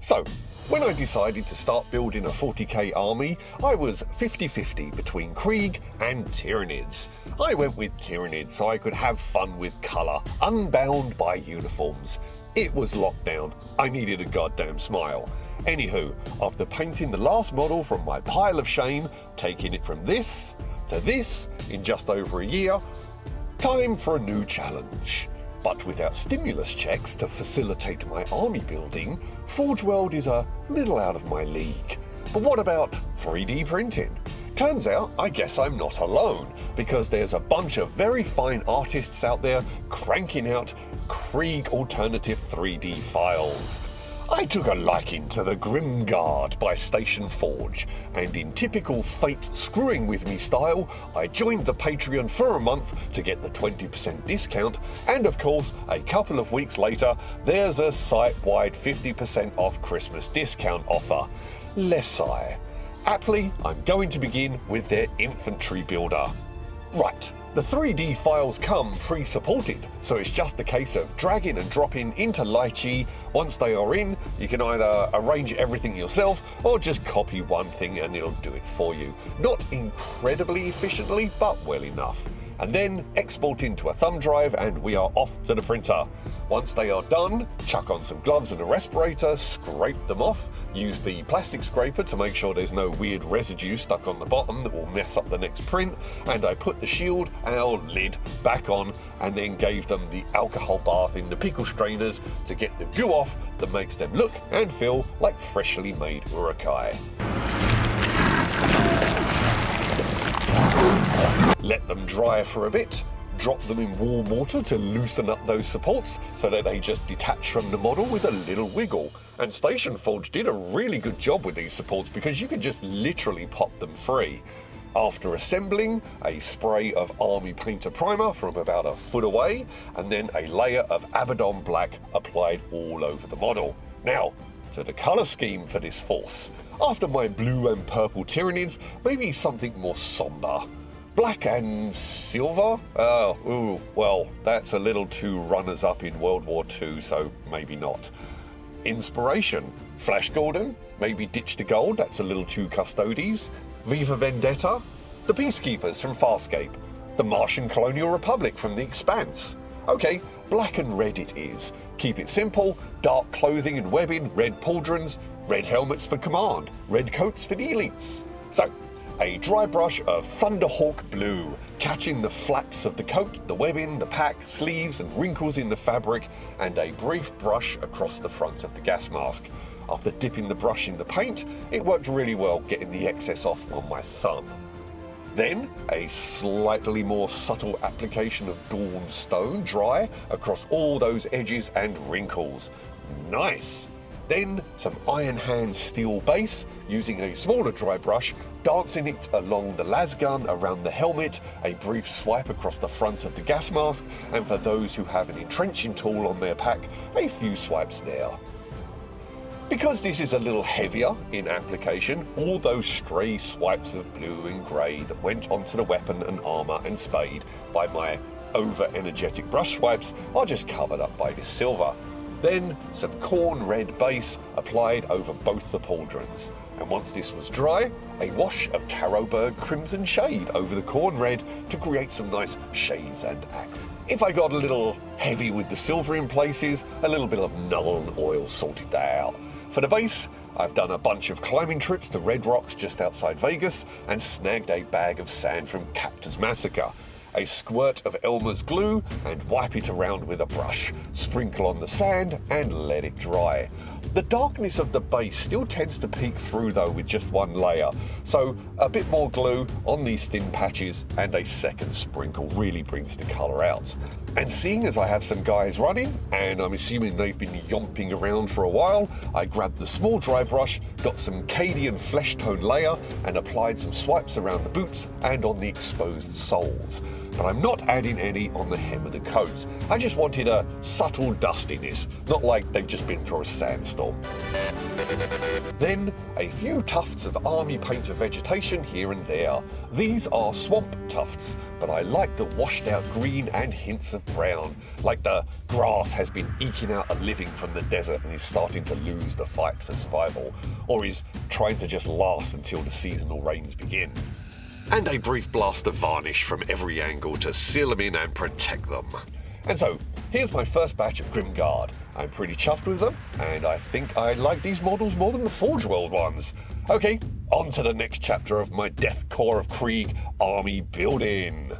So, when I decided to start building a 40k army, I was 50-50 between Krieg and Tyranids. I went with Tyranids so I could have fun with colour, unbound by uniforms. It was lockdown. I needed a goddamn smile. Anywho, after painting the last model from my pile of shame, taking it from this to this in just over a year, time for a new challenge. But without stimulus checks to facilitate my army building, Forge World is a little out of my league. But what about 3D printing? Turns out, I guess I'm not alone, because there's a bunch of very fine artists out there cranking out Krieg alternative 3D files. I took a liking to the Grimguard by Station Forge, and in typical fate screwing with me style, I joined the Patreon for a month to get the 20% discount, and of course, a couple of weeks later, there's a site-wide 50% off Christmas discount offer. Lesai. Aptly, I'm going to begin with their Infantry builder. Right. The 3D files come pre-supported, so it's just a case of dragging and dropping into Lychee. Once they are in, you can either arrange everything yourself or just copy one thing and it'll do it for you. Not incredibly efficiently, but well enough. And then export into a thumb drive and we are off to the printer. Once they are done, chuck on some gloves and a respirator, scrape them off, use the plastic scraper to make sure there's no weird residue stuck on the bottom that will mess up the next print, and I put the shield and lid back on and then gave them the alcohol bath in the pickle strainers to get the goo off that makes them look and feel like freshly made urukai. Let them dry for a bit, drop them in warm water to loosen up those supports so that they just detach from the model with a little wiggle. And Station Forge did a really good job with these supports because you could just literally pop them free. After assembling, a spray of Army Painter Primer from about a foot away, and then a layer of Abaddon Black applied all over the model. Now, to the colour scheme for this force. After my blue and purple Tyranids, maybe something more sombre. Black and silver? Well, that's a little too runners-up in World War II, so maybe not. Inspiration? Flash Gordon? Maybe Ditch the Gold, that's a little too Custodes. Viva Vendetta? The Peacekeepers from Farscape. The Martian Colonial Republic from The Expanse. Okay, black and red it is. Keep it simple, dark clothing and webbing, red pauldrons, red helmets for command, red coats for the elites. So, a dry brush of Thunderhawk blue, catching the flaps of the coat, the webbing, the pack, sleeves and wrinkles in the fabric, and a brief brush across the front of the gas mask. After dipping the brush in the paint, it worked really well getting the excess off on my thumb. Then, a slightly more subtle application of Dawn Stone dry across all those edges and wrinkles. Nice! Then some Iron Hand steel base, using a smaller dry brush, dancing it along the lasgun around the helmet, a brief swipe across the front of the gas mask, and for those who have an entrenching tool on their pack, a few swipes there. Because this is a little heavier in application, all those stray swipes of blue and grey that went onto the weapon and armour and spade by my over-energetic brush swipes are just covered up by this silver. Then some corn red base applied over both the pauldrons. And once this was dry, a wash of Carroburg Crimson Shade over the corn red to create some nice shades and accents. If I got a little heavy with the silver in places, a little bit of Nuln oil sorted that out. For the base, I've done a bunch of climbing trips to Red Rocks just outside Vegas and snagged a bag of sand from Captor's Massacre. A squirt of Elmer's glue and wipe it around with a brush. Sprinkle on the sand and let it dry. The darkness of the base still tends to peek through though with just one layer, so a bit more glue on these thin patches and a second sprinkle really brings the colour out. And seeing as I have some guys running, and I'm assuming they've been yomping around for a while, I grabbed the small dry brush, got some Cadian flesh tone layer and applied some swipes around the boots and on the exposed soles. But I'm not adding any on the hem of the coat. I just wanted a subtle dustiness, not like they've just been through a sandstorm. thunderstorm. Then, a few tufts of army painter vegetation here and there. These are swamp tufts, but I like the washed out green and hints of brown, like the grass has been eking out a living from the desert and is starting to lose the fight for survival, or is trying to just last until the seasonal rains begin. And a brief blast of varnish from every angle to seal them in and protect them. And so, here's my first batch of Grim Guard. I'm pretty chuffed with them, and I think I like these models more than the Forge World ones. Okay, on to the next chapter of my Death Korps of Krieg army building.